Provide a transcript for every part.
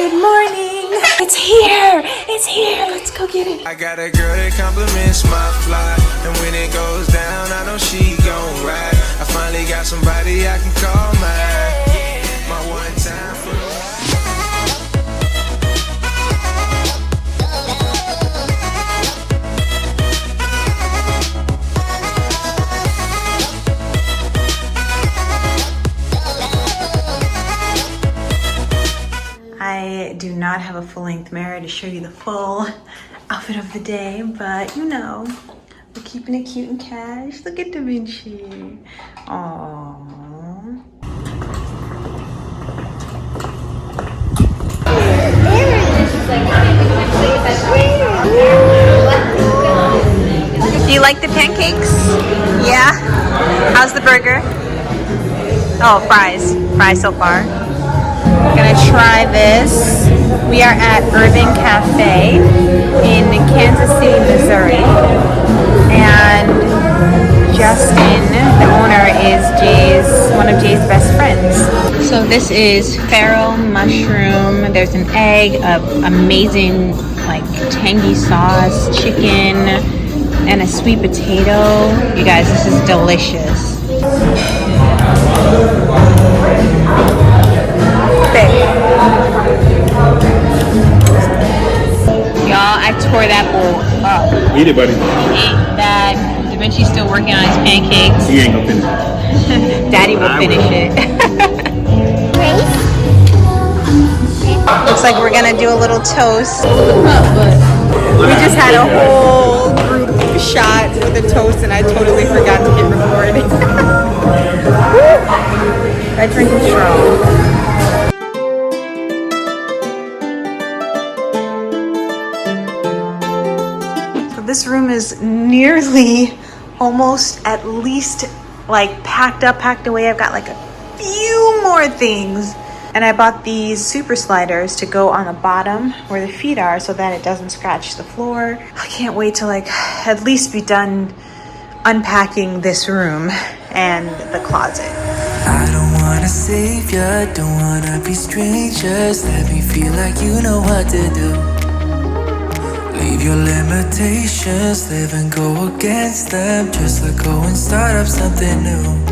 Good morning. It's here. It's here. Let's go get it. I got a girl that compliments my fly, and when it goes down, I know she gon' ride. I finally got somebody I can call mine. My one time for the I do not have a full-length mirror to show you the full outfit of the day, but you know, we're keeping it cute and cash. Look at Da Vinci. Aww. Do you like the pancakes? Yeah? How's the burger? Oh, fries. Fries so far. Gonna try this. We are at Urban Cafe in Kansas City, Missouri, and Justin, the owner, is one of Jay's best friends. So this is farro mushroom. There's an egg, amazing like tangy sauce, chicken, and a sweet potato. You guys, this is delicious. Y'all, I tore that bowl up. Eat it, buddy. He ate that. Da Vinci's still working on his pancakes. He ain't gonna finish it. Daddy will finish it. Looks like we're gonna do a little toast. We just had a whole group shot with a toast and I totally forgot to hit record. That drink is strong. This room is nearly almost at least like packed away. I've got like a few more things. And I bought these super sliders to go on the bottom where the feet are so that it doesn't scratch the floor. I can't wait to like at least be done unpacking this room and the closet. I don't wanna save ya, don't wanna be strangers. Let me feel like you know what to do. Leave your limitations, live and go against them. Just let go and start up something new.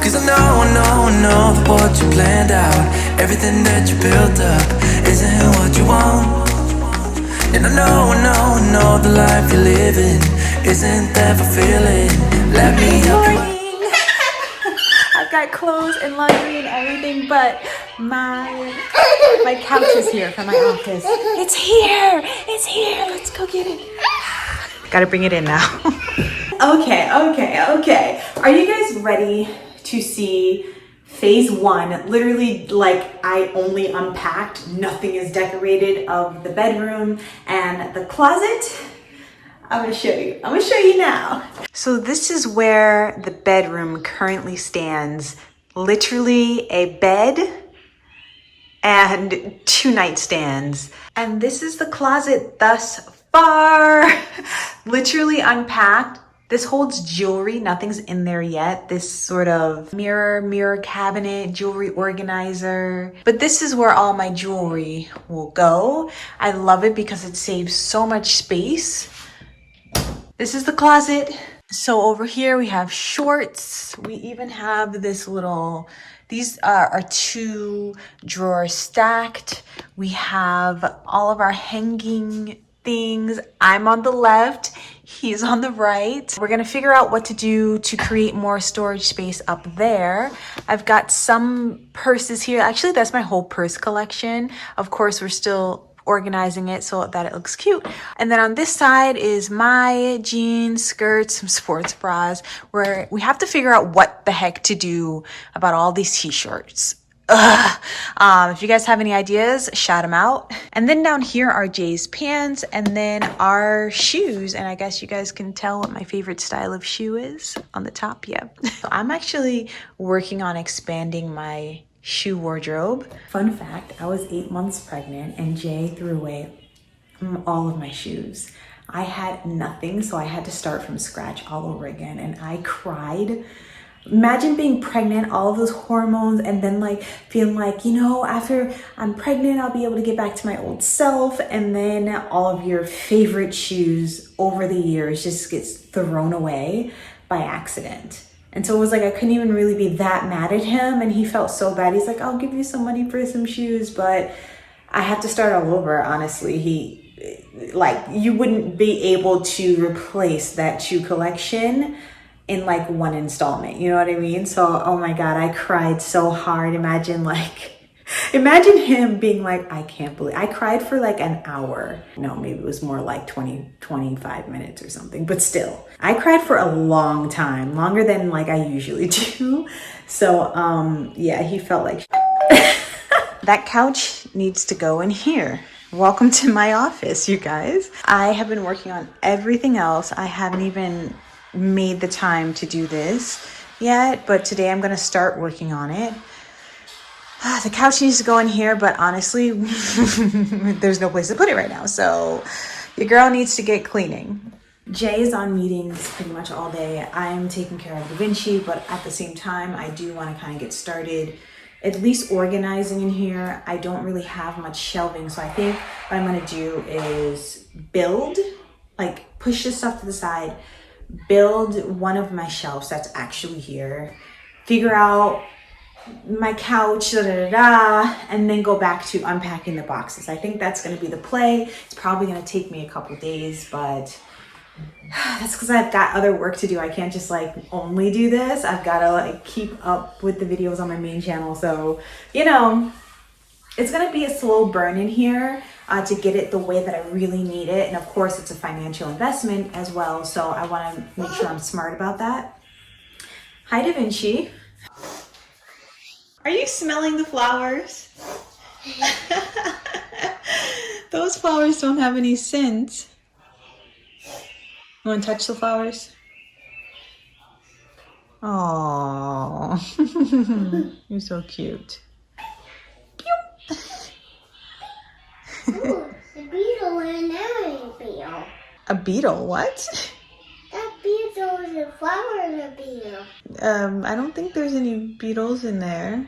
Cause I know that what you planned out, everything that you built up, isn't what you want. And I know the life you're living isn't that fulfilling. Let me help you. I've got clothes and laundry and everything, but my couch is here from my office. It's here. It's here. Let's go get it. Gotta bring it in now. Okay. Are you guys ready to see phase one? Literally, like, I only unpacked, nothing is decorated of the bedroom and the closet. I'm gonna show you now. So this is where the bedroom currently stands. Literally a bed and 2 nightstands. And this is the closet thus far. Literally unpacked. This holds jewelry, nothing's in there yet. This sort of mirror cabinet, jewelry organizer. But this is where all my jewelry will go. I love it because it saves so much space. This is the closet. So over here we have shorts. We even have this little, these are 2 drawers stacked. We have all of our hanging things. I'm on the left, he's on the right. We're gonna figure out what to do to create more storage space up there. I've got some purses here. Actually, that's my whole purse collection. Of course, we're still organizing it so that it looks cute. And then on this side is my jeans, skirts, some sports bras, where we have to figure out what the heck to do about all these t-shirts. If you guys have any ideas, shout them out. And then down here are Jay's pants and then our shoes. And I guess you guys can tell what my favorite style of shoe is on the top. Yeah. So I'm actually working on expanding my shoe wardrobe. Fun fact, I was 8 months pregnant and Jay threw away all of my shoes. I had nothing, so I had to start from scratch all over again. And I cried Imagine being pregnant, all of those hormones, and then like feeling like, you know, after I'm pregnant, I'll be able to get back to my old self. And then all of your favorite shoes over the years just gets thrown away by accident. And so it was like, I couldn't even really be that mad at him. And he felt so bad. He's like, I'll give you some money for some shoes, but I have to start all over. Honestly, you wouldn't be able to replace that shoe collection in like one installment, you know what I mean? So, oh my God, I cried so hard. Imagine him being like, I can't believe, I cried for like an hour. No, maybe it was more like 25 minutes or something, but still, I cried for a long time, longer than like I usually do. So, yeah, he felt like that couch needs to go in here. Welcome to my office, you guys. I have been working on everything else. I haven't even made the time to do this yet, but today I'm gonna start working on it. The couch needs to go in here, but honestly, there's no place to put it right now. So your girl needs to get cleaning. Jay is on meetings pretty much all day. I'm taking care of Da Vinci, but at the same time, I do want to kind of get started, at least organizing in here. I don't really have much shelving, so I think what I'm gonna do is build, like push this stuff to the side, build one of my shelves that's actually here, figure out my couch, and then go back to unpacking the boxes. I think that's going to be the play. It's probably going to take me a couple days, but that's because I've got other work to do. I can't just like only do this. I've got to like keep up with the videos on my main channel. So, you know, it's going to be a slow burn in here to get it the way that I really need it. And of course, it's a financial investment as well. So I want to make sure I'm smart about that. Hi, Da Vinci. Are you smelling the flowers? Those flowers don't have any scent. You want to touch the flowers? Oh, you're so cute. Ooh, the beetle and a beetle. A beetle? What? That beetle is a flower and a beetle. I don't think there's any beetles in there.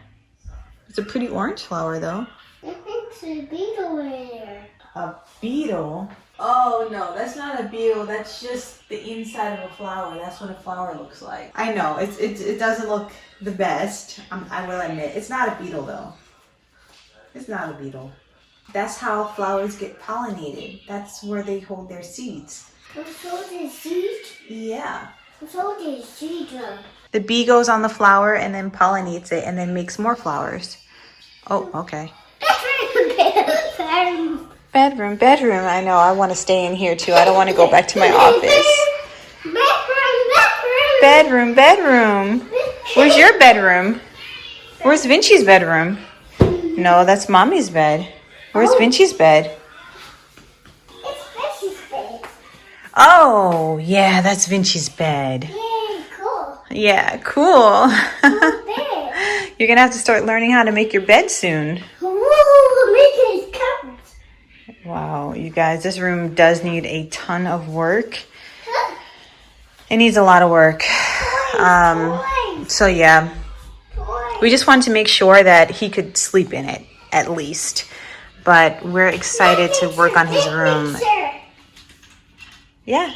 It's a pretty orange flower though. I think it's a beetle in there. A beetle? Oh no, that's not a beetle. That's just the inside of a flower. That's what a flower looks like. I know, it doesn't look the best. I will admit. It's not a beetle though. It's not a beetle. That's how flowers get pollinated. That's where they hold their seeds. So the seeds? Yeah. So the seeds. The bee goes on the flower and then pollinates it and then makes more flowers. Oh, okay. Bedroom. I know. I want to stay in here too. I don't want to go back to my office. Bedroom. Where's your bedroom? Where's Vinci's bedroom? No, that's Mommy's bed. Where's Vinci's bed? It's Vinci's bed. Oh, yeah, that's Vinci's bed. Yay, cool. Yeah, cool. Cool bed. You're gonna have to start learning how to make your bed soon. Woo, make his covers. Wow, you guys, this room does need a ton of work. It needs a lot of work. So yeah, we just wanted to make sure that he could sleep in it at least. But we're excited to work on his room. Yeah,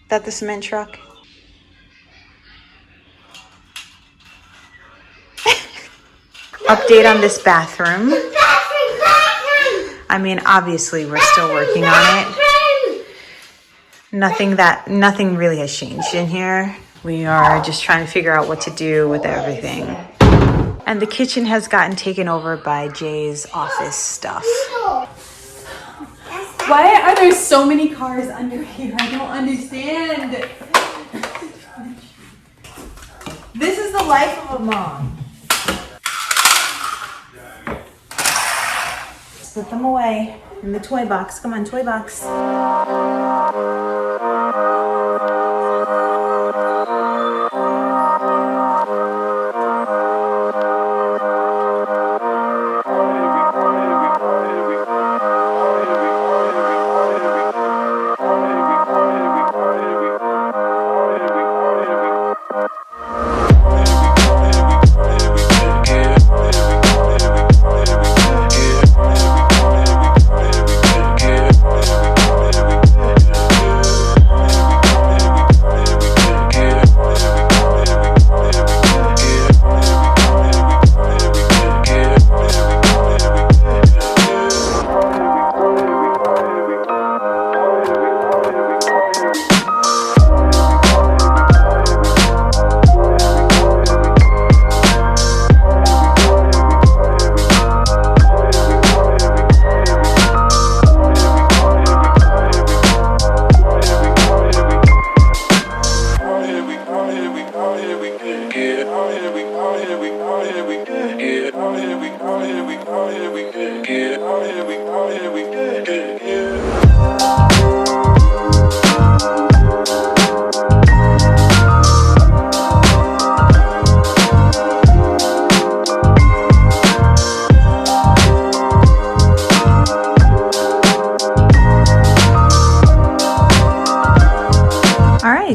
that the cement truck. Update on this bathroom. I mean, obviously we're still working on it. Nothing really has changed in here. We are just trying to figure out what to do with everything. And the kitchen has gotten taken over by Jay's office stuff. Why are there so many cars under here? I don't understand. This is the life of a mom. Put them away in the toy box. Come on, toy box.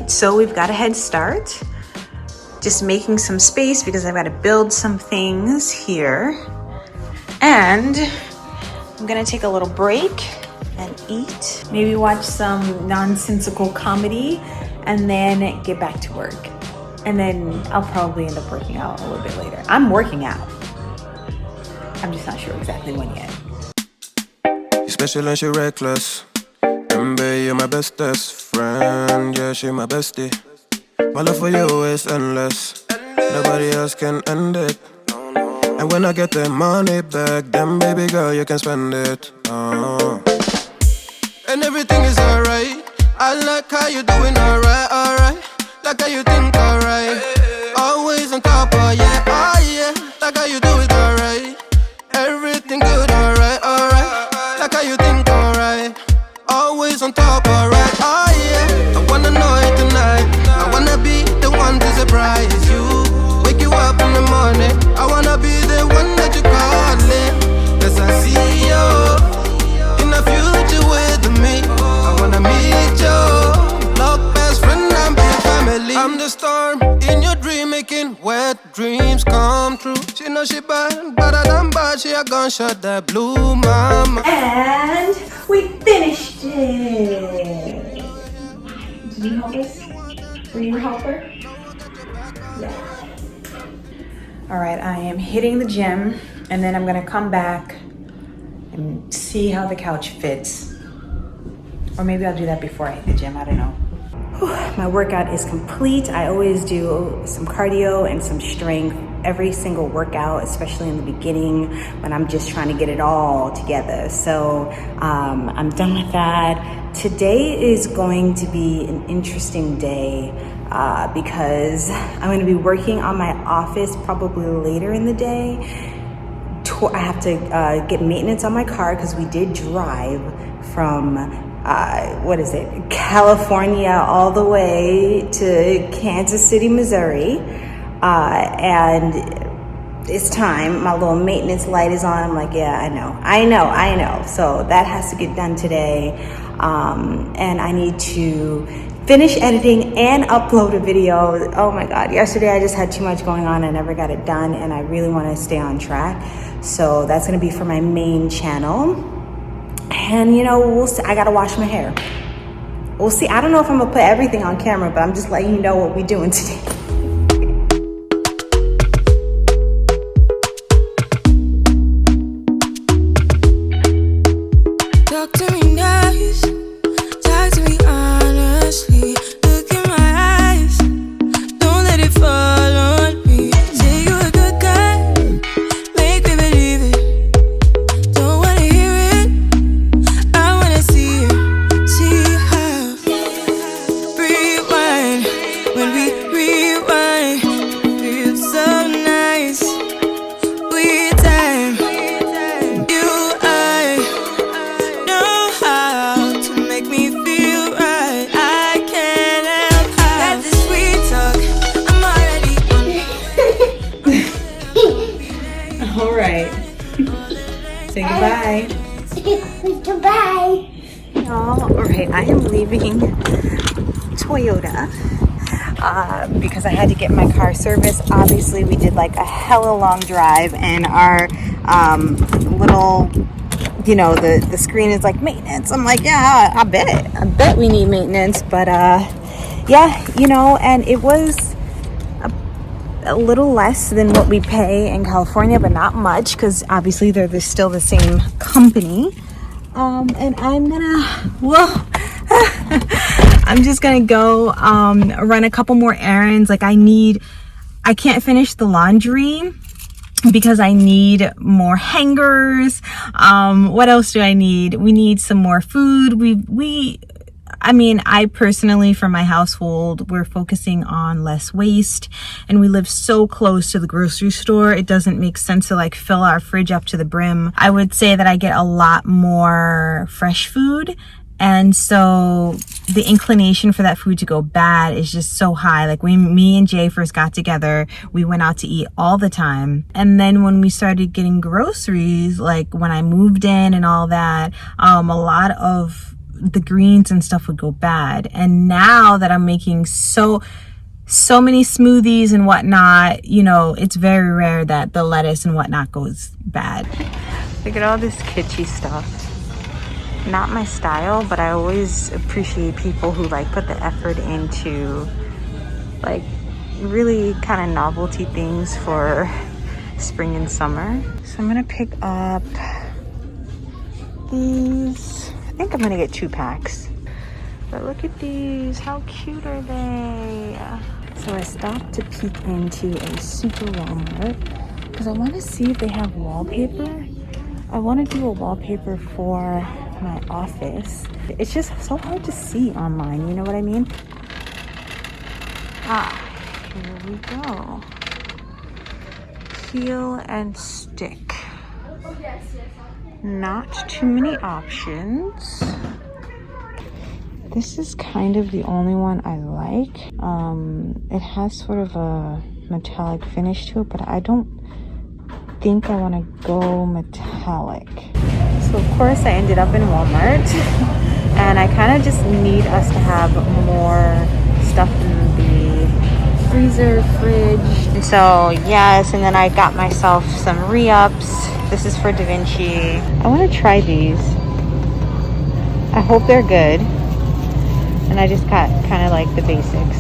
right, so we've got a head start. Just making some space because I've got to build some things here. And I'm gonna take a little break and eat. Maybe watch some nonsensical comedy and then get back to work. And then I'll probably end up working out a little bit later. I'm working out. I'm just not sure exactly when yet. You special and she reckless. Remember, you're my bestest friend. Yeah, she my bestie. My love for you is endless. Nobody else can end it. And when I get the money back, then baby girl, you can spend it. And everything is alright. I like how you doing alright, alright. Like how you think alright. Always on top, oh yeah, oh yeah. Like how you do it alright. Everything good, alright, alright. Like how you think alright. Always on top, alright, oh yeah. I wanna know it tonight. I wanna be the one to surprise you. Wake you up in the morning. I wanna be the one that you calling. Cause I see you in the future with me. I wanna meet you. Love best friend and big family. I'm the storm in your dream, making wet dreams come true. She know she bad, but I done bad. She a gunshot that blew my mind. And we finished it. Did you help us? Were you a helper? Yeah. All right, I am hitting the gym and then I'm gonna come back and see how the couch fits. Or maybe I'll do that before I hit the gym, I don't know. My workout is complete. I always do some cardio and some strength every single workout, especially in the beginning when I'm just trying to get it all together. So I'm done with that. Today is going to be an interesting day because I'm going to be working on my office probably later in the day. I have to get maintenance on my car because we did drive from California all the way to Kansas City, Missouri. And it's time. My little maintenance light is on. I'm like, yeah, I know. So that has to get done today. And I need to finish editing and upload a video. Oh my God, yesterday I just had too much going on. I never got it done and I really want to stay on track. So that's gonna be for my main channel. And we'll see. I gotta wash my hair. We'll see. I don't know if I'm gonna put everything on camera, but I'm just letting you know what we're doing today. Talk to me nice, talk to me honestly. Look in my eyes, don't let it fall on me. Say you're a good guy, make me believe it. Don't wanna hear it, I wanna see it. See how rewind, when we rewind, feels so nice. We time, you I know how to make me feel right. I can't help how that this sweet talk, I'm already on. All right. Say goodbye. Goodbye. All right, I am leaving Toyota because I had to get my car serviced. Obviously, we did like a hella long drive, and our little, the screen is like maintenance. I'm like, yeah, I bet we need maintenance, but yeah, and it was a little less than what we pay in California, but not much because obviously they're still the same company. And I'm gonna, I'm just gonna go run a couple more errands. Like I can't finish the laundry because I need more hangers. What else do I need? We need some more food. I personally, for my household, we're focusing on less waste, and we live so close to the grocery store. It doesn't make sense to like fill our fridge up to the brim. I would say that I get a lot more fresh food, and so the inclination for that food to go bad is just so high. Like when me and Jay first got together, we went out to eat all the time. And then when we started getting groceries, like when I moved in and all that, a lot of the greens and stuff would go bad. And now that I'm making so many smoothies and whatnot, you know, it's very rare that the lettuce and whatnot goes bad. Look at all this kitschy stuff. Not my style, but I always appreciate people who like put the effort into like really kind of novelty things for spring and summer. So I'm gonna pick up these. I think I'm gonna get 2 packs. But look at these, how cute are they? So I stopped to peek into a super Walmart because I want to see if they have wallpaper. I want to do a wallpaper for my office. It's just so hard to see online, you know what I mean? Here we go. Peel and stick. Not too many options. This is kind of the only one I like. It has sort of a metallic finish to it, but I don't think I want to go metallic. So of course I ended up in Walmart and I kind of just need us to have more stuff in the freezer, fridge. And so yes, and then I got myself some re-ups. This is for Da Vinci. I want to try these. I hope they're good. And I just got kind of like the basics.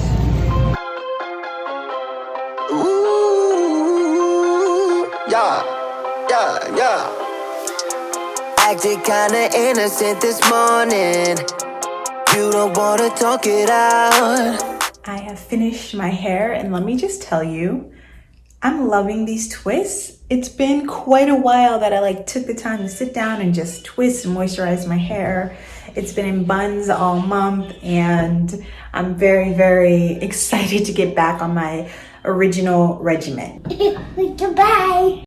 Ooh, yeah. Acted kinda innocent this morning. You don't wanna talk it out. I have finished my hair and let me just tell you, I'm loving these twists. It's been quite a while that I like took the time to sit down and just twist and moisturize my hair. It's been in buns all month and I'm very, very excited to get back on my original regimen. Goodbye.